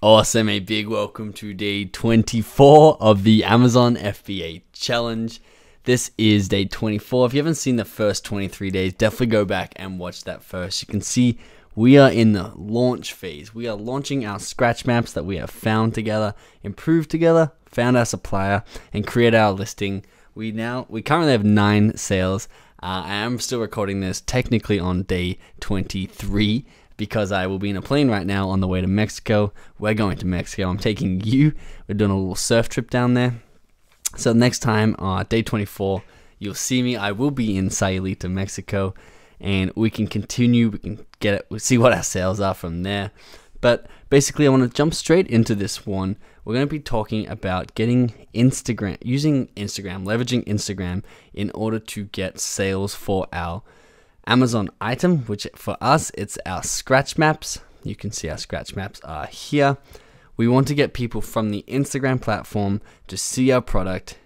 Awesome, a big welcome to day 24 of the Amazon FBA challenge. This is day 24. If you haven't seen the first 23 days, definitely go back and watch that first. You can see we are in the launch phase. We are launching our scratch maps that we have found together, improved together, found our supplier, and create our listing. We currently have 9 sales. I am still recording this technically on day 23 because I will be in a plane right now on the way to Mexico. We're going to Mexico. I'm taking you. We're doing a little surf trip down there. So next time, day 24, you'll see me. I will be in Sayulita, Mexico, and we can continue. We can we'll see what our sales are from there. But basically, I want to jump straight into this one. We're going to be talking about using Instagram, leveraging Instagram in order to get sales for our Amazon item, which for us, it's our scratch maps. You can see our scratch maps are here. We want to get people from the Instagram platform to see our product,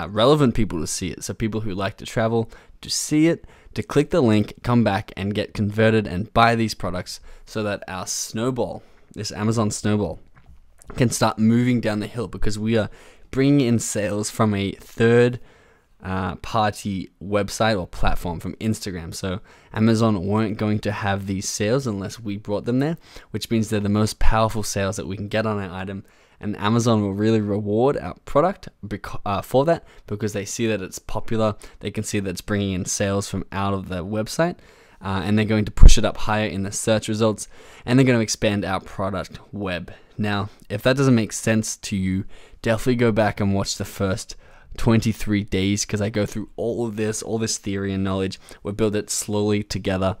relevant people to see it. So people who like to travel to see it, to click the link, come back and get converted and buy these products so that our Snowball, this Amazon Snowball, can start moving down the hill because we are bringing in sales from a third party website or platform from Instagram. So Amazon weren't going to have these sales unless we brought them there, which means they're the most powerful sales that we can get on our item. And Amazon will really reward our product for that because they see that it's popular. They can see that it's bringing in sales from out of the website. And they're going to push it up higher in the search results, and they're going to expand our product web. Now, if that doesn't make sense to you, definitely go back and watch the first 23 days because I go through all this theory and knowledge. We build it slowly together,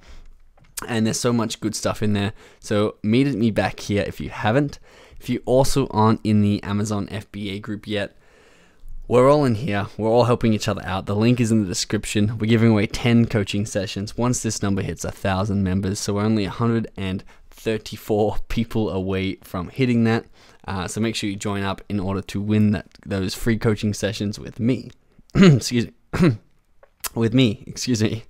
and there's so much good stuff in there. So meet me back here if you haven't. If you also aren't in the Amazon FBA group yet, we're all in here. We're all helping each other out. The link is in the description. We're giving away 10 coaching sessions once this number hits 1,000 members. So we're only 134 people away from hitting that. So make sure you join up in order to win those free coaching sessions with me. Excuse me.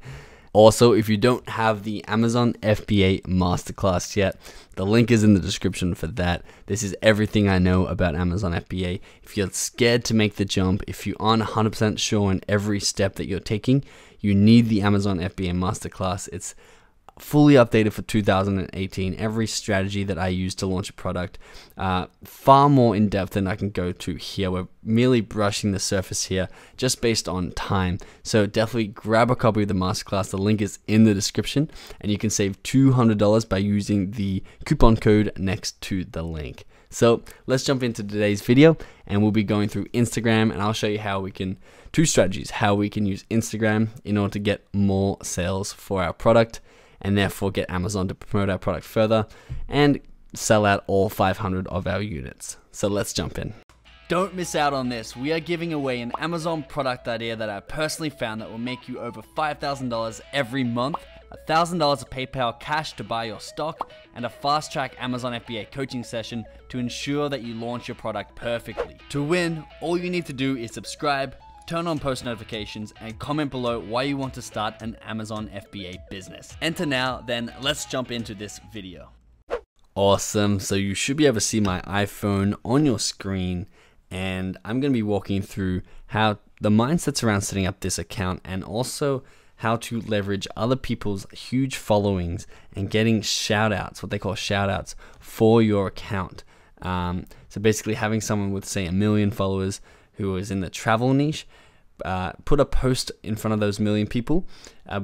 Also, if you don't have the Amazon FBA masterclass yet, the link is in the description for that. This is everything I know about Amazon FBA. If you're scared to make the jump, if you aren't 100% sure in every step that you're taking, you need the Amazon FBA masterclass. It's fully updated for 2018. Every strategy that I use to launch a product, far more in depth than I can go to here. We're merely brushing the surface here just based on time. So definitely grab a copy of the masterclass. The link is in the description, and you can save $200 by using the coupon code next to the link. So let's jump into today's video, and we'll be going through Instagram, and I'll show you how we can, 2 strategies, how we can use Instagram in order to get more sales for our product, and therefore get Amazon to promote our product further and sell out all 500 of our units. So let's jump in. Don't miss out on this. We are giving away an Amazon product idea that I personally found that will make you over $5,000 every month, $1,000 of PayPal cash to buy your stock, and a fast-track Amazon FBA coaching session to ensure that you launch your product perfectly. To win, all you need to do is subscribe, turn on post notifications, and comment below why you want to start an Amazon FBA business. Enter now, then let's jump into this video. Awesome, so you should be able to see my iPhone on your screen, and I'm going to be walking through how the mindsets around setting up this account and also how to leverage other people's huge followings and getting shout outs, what they call shout outs, for your account. So basically having someone with, say, 1 million followers who is in the travel niche, put a post in front of those 1 million people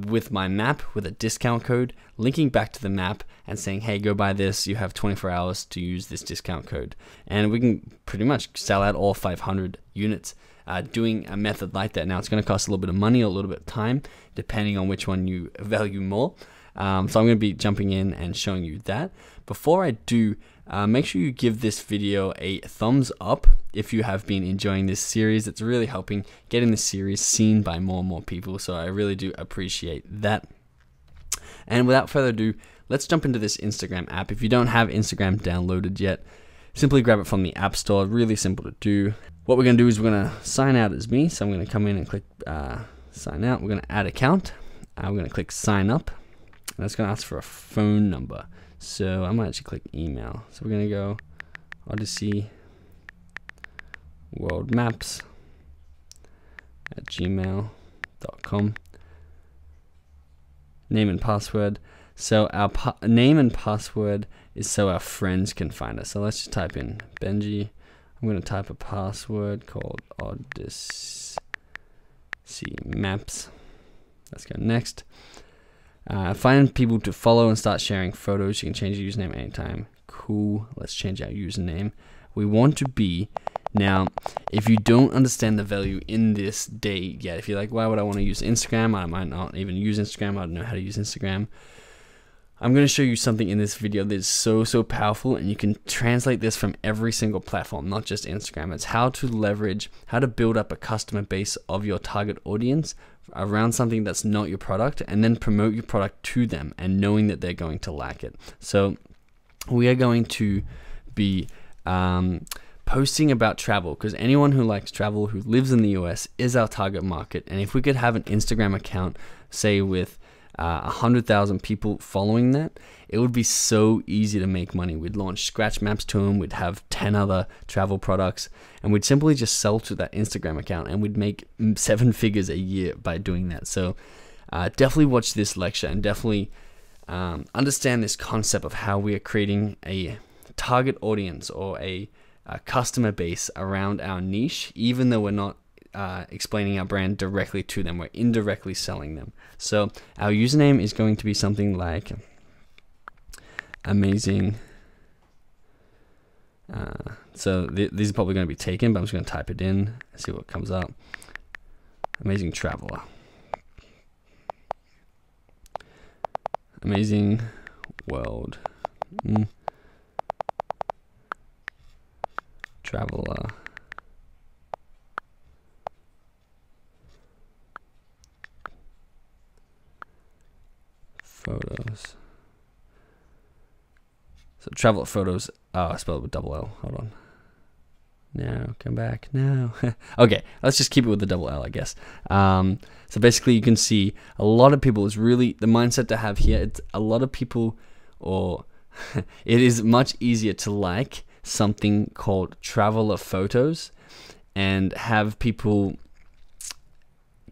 with my map, with a discount code, linking back to the map and saying, hey, go buy this. You have 24 hours to use this discount code. And we can pretty much sell out all 500 units doing a method like that. Now, it's going to cost a little bit of money, a little bit of time, depending on which one you value more. So I'm going to be jumping in and showing you that. Before I do, make sure you give this video a thumbs up if you have been enjoying this series. It's really helping getting this series seen by more and more people, so I really do appreciate that. And without further ado, let's jump into this Instagram app. If you don't have Instagram downloaded yet, simply grab it from the App Store. Really simple to do. What we're going to do is we're going to sign out as me, so I'm going to come in and click sign out. We're going to add account. We're going to click sign up, and it's going to ask for a phone number. So I might actually click email. So we're going to go Odyssey World Maps at gmail.com. Name and password. So our name and password is so our friends can find us. So let's just type in Benji. I'm going to type a password called Odyssey Maps. Let's go next. Find people to follow and start sharing photos. You can change your username anytime. Cool. Let's change our username. We want to be, now, if you don't understand the value in this day yet, if you're like, why would I want to use Instagram? I might not even use Instagram. I don't know how to use Instagram. I'm going to show you something in this video that is so powerful, and you can translate this from every single platform, not just Instagram. It's how to leverage, how to build up a customer base of your target audience around something that's not your product, and then promote your product to them and knowing that they're going to like it. So we are going to be posting about travel, because anyone who likes travel, who lives in the US, is our target market. And if we could have an Instagram account, say with 100,000 people following that, it would be so easy to make money. We'd launch scratch maps to them, we'd have 10 other travel products, and we'd simply just sell to that Instagram account, and we'd make 7 figures a year by doing that. So definitely watch this lecture, and definitely understand this concept of how we are creating a target audience or a customer base around our niche, even though we're not explaining our brand directly to them, we're indirectly selling them. So our username is going to be something like amazing. So these are probably going to be taken, but I'm just going to type it in and see what comes up. Amazing traveler. Amazing world. Traveler. Photos. So travel photos. Oh, I spelled it with double L. Hold on. No, come back. No. Okay, let's just keep it with the double L, I guess. So basically, you can see a lot of people is really the mindset to have here. It's a lot of people, or it is much easier to like something called traveler photos and have people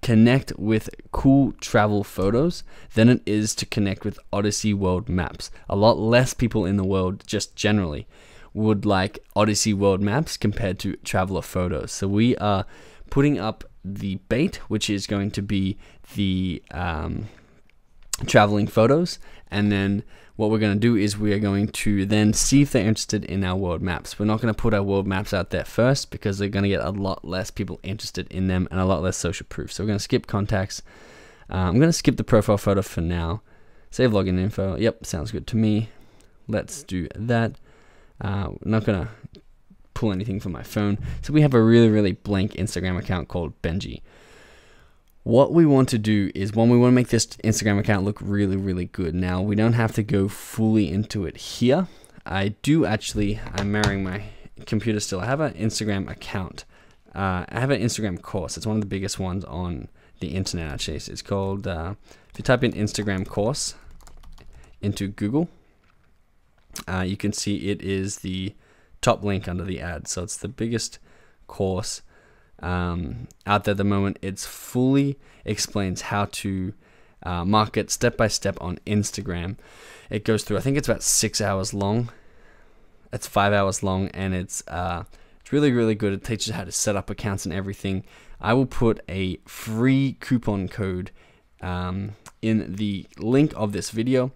connect with cool travel photos than it is to connect with Odyssey World Maps. A lot less people in the world just generally would like Odyssey World Maps compared to traveler photos. So we are putting up the bait, which is going to be the traveling photos, and then what we're going to do is we are going to then see if they're interested in our world maps. We're not going to put our world maps out there first because they're going to get a lot less people interested in them and a lot less social proof. So we're going to skip contacts. I'm going to skip the profile photo for now. Save login info. Yep, sounds good to me. Let's do that. I'm not going to pull anything from my phone. So we have a really blank Instagram account called Benji. What we want to do is, one, we want to make this Instagram account look really good. Now, we don't have to go fully into it here. I'm mirroring my computer still. I have an Instagram account. I have an Instagram course. It's one of the biggest ones on the internet, actually. So it's called, if you type in Instagram course into Google, you can see it is the top link under the ad. So it's the biggest course out there at the moment. It's fully explains how to market step by step on Instagram. It goes through, I think it's about 6 hours long. It's 5 hours long, and it's really good. It teaches how to set up accounts and everything. I will put a free coupon code in the link of this video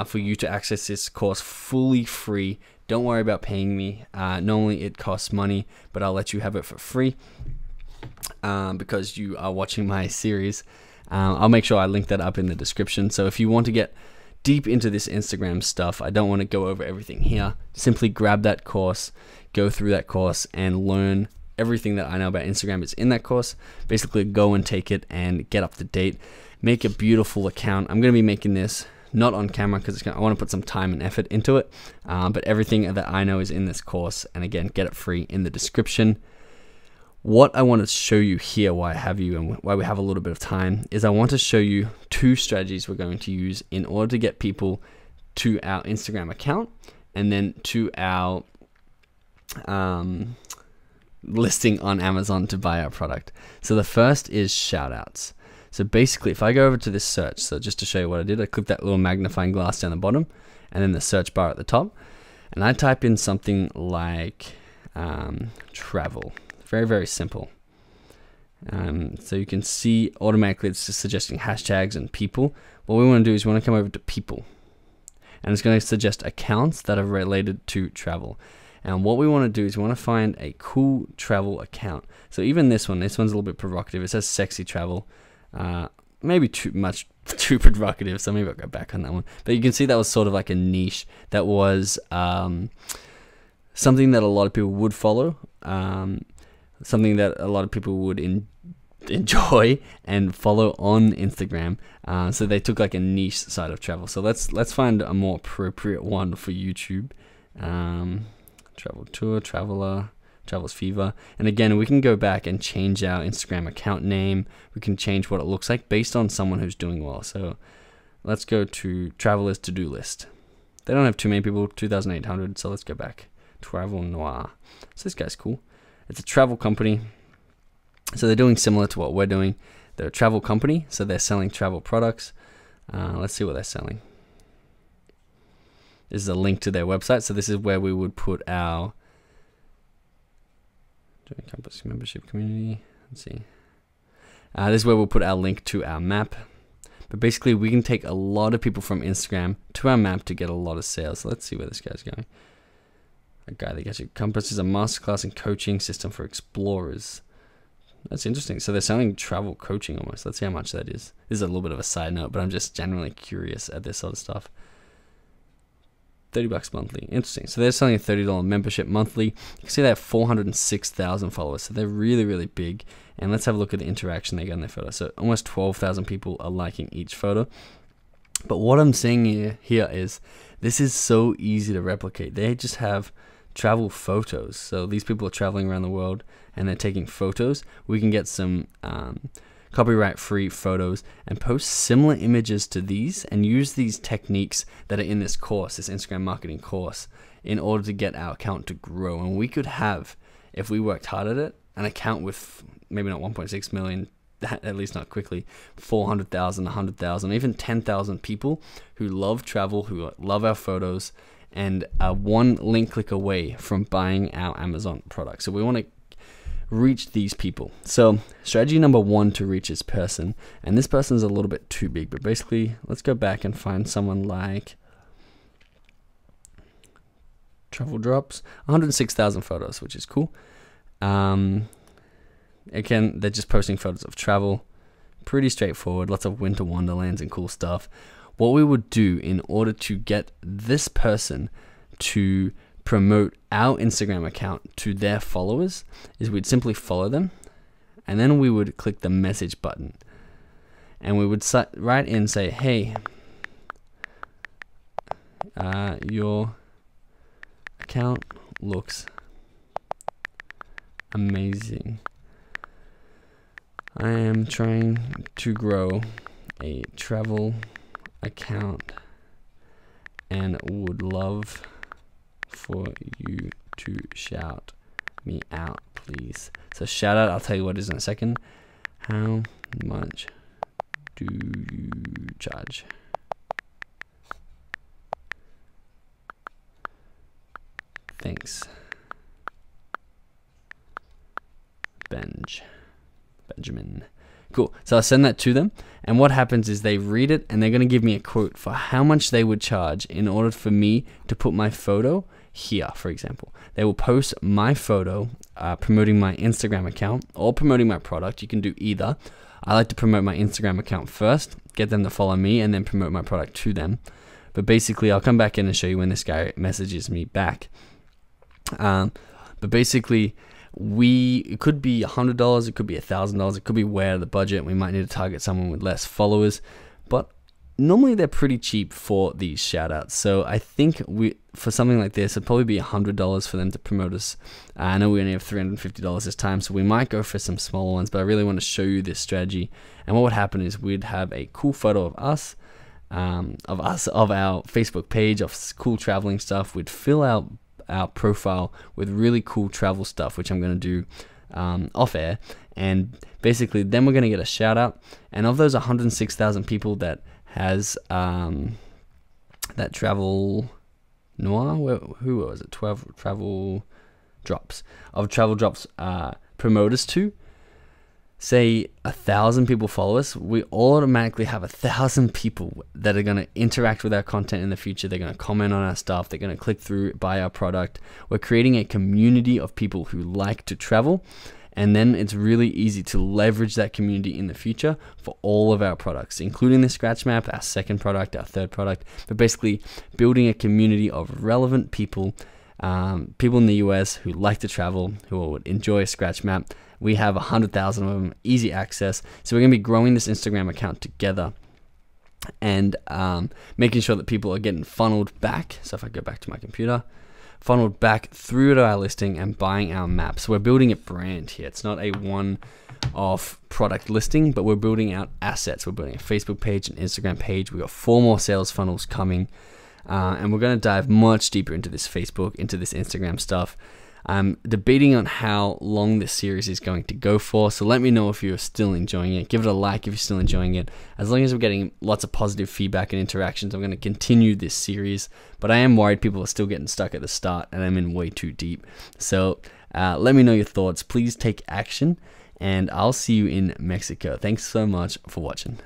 for you to access this course fully free. Don't worry about paying me. Normally it costs money, but I'll let you have it for free because you are watching my series. I'll make sure I link that up in the description. So if you want to get deep into this Instagram stuff, I don't want to go over everything here. Simply grab that course, go through that course, and learn everything that I know about Instagram is in that course. Basically, go and take it and get up to date. Make a beautiful account. I'm going to be making this not on camera because I want to put some time and effort into it, but everything that I know is in this course, and again, get it free in the description. What I want to show you here, why I have you and why we have a little bit of time, is I want to show you 2 strategies we're going to use in order to get people to our Instagram account and then to our listing on Amazon to buy our product. So the first is shoutouts. So basically, if I go over to this search, so just to show you what I did, I clicked that little magnifying glass down the bottom, and then the search bar at the top, and I type in something like travel. Very, very simple. So you can see automatically it's just suggesting hashtags and people. What we want to do is we want to come over to people, and it's going to suggest accounts that are related to travel. And what we want to do is we want to find a cool travel account. So even this one's a little bit provocative. It says sexy travel. Maybe too provocative, so maybe I'll go back on that one. But you can see that was sort of like a niche. That was something that a lot of people would follow, something that a lot of people would enjoy and follow on Instagram. So they took like a niche side of travel. So let's find a more appropriate one for YouTube. Travel tour, traveler, travels fever. And again, we can go back and change our Instagram account name. We can change what it looks like based on someone who's doing well. So let's go to travelers to-do list. They don't have too many people, 2,800. So let's go back. Travel Noir. So this guy's cool. It's a travel company. So they're doing similar to what we're doing. They're a travel company, so they're selling travel products. Let's see what they're selling. This is a link to their website. So this is where we would put our Join Campus membership community. Let's see. This is where we'll put our link to our map. But basically, we can take a lot of people from Instagram to our map to get a lot of sales. So let's see where this guy's going. A guy that gets you. Compass is a masterclass and coaching system for explorers. That's interesting. So they're selling travel coaching almost. Let's see how much that is. This is a little bit of a side note, but I'm just generally curious at this sort of stuff. $30 monthly. Interesting. So they're selling a $30 membership monthly. You can see they have 406,000 followers. So they're really, really big. And let's have a look at the interaction they got in their photo. So almost 12,000 people are liking each photo. But what I'm seeing here is this is so easy to replicate. They just have travel photos. So these people are traveling around the world and they're taking photos. We can get some copyright-free photos and post similar images to these and use these techniques that are in this course, this Instagram marketing course, in order to get our account to grow. And we could have, if we worked hard at it, an account with maybe not 1.6 million, at least not quickly, 400,000, 100,000, even 10,000 people who love travel, who love our photos, and are one link click away from buying our Amazon product. So we want to reach these people. So strategy number one to reach this person, and this person is a little bit too big, but basically let's go back and find someone like Travel Drops, 106,000 photos, which is cool. Again, they're just posting photos of travel, pretty straightforward, lots of winter wonderlands and cool stuff. What we would do in order to get this person to promote our Instagram account to their followers is we'd simply follow them, and then we would click the message button, and we would write in, say, hey, your account looks amazing. I am trying to grow a travel account and would love for you to shout me out, please. So shout out, I'll tell you what it is in a second. How much do you charge? Thanks, Benjamin. Cool. So I'll send that to them, and what happens is they read it and they're going to give me a quote for how much they would charge in order for me to put my photo here, for example. They will post my photo promoting my Instagram account or promoting my product. You can do either. I like to promote my Instagram account first, get them to follow me, and then promote my product to them. But basically, I'll come back in and show you when this guy messages me back. But basically, it could be $100, it could be $1,000, it could be way out of the budget. We might need to target someone with less followers, but normally they're pretty cheap for these shoutouts. So I think for something like this, it'd probably be $100 for them to promote us. I know we only have $350 this time, so we might go for some smaller ones, but I really want to show you this strategy. And what would happen is we'd have a cool photo of us, of our Facebook page, of cool traveling stuff. We'd fill out our profile with really cool travel stuff, which I'm going to do off air. And basically then we're going to get a shout out. And of those 106,000 people that has that Travel Noir, who was it? 12 Travel Drops promote us to, say 1,000 people follow us, we automatically have 1,000 people that are going to interact with our content in the future. They're going to comment on our stuff. They're going to click through, buy our product. We're creating a community of people who like to travel. And then it's really easy to leverage that community in the future for all of our products, including the scratch map, our second product, our third product. But basically building a community of relevant people, people in the US who like to travel, who would enjoy a scratch map. We have 100,000 of them, easy access. So we're going to be growing this Instagram account together and making sure that people are getting funneled back. So if I go back to my computer, funneled back through to our listing and buying our map. So we're building a brand here. It's not a one-off product listing, but we're building out assets. We're building a Facebook page, an Instagram page. We got 4 more sales funnels coming. And we're going to dive much deeper into this Facebook, into this Instagram stuff. I'm debating on how long this series is going to go for, so let me know if you're still enjoying it. Give it a like if you're still enjoying it. As long as we're getting lots of positive feedback and interactions, I'm going to continue this series, but I am worried people are still getting stuck at the start and I'm in way too deep. So let me know your thoughts. Please take action, and I'll see you in Mexico. Thanks so much for watching.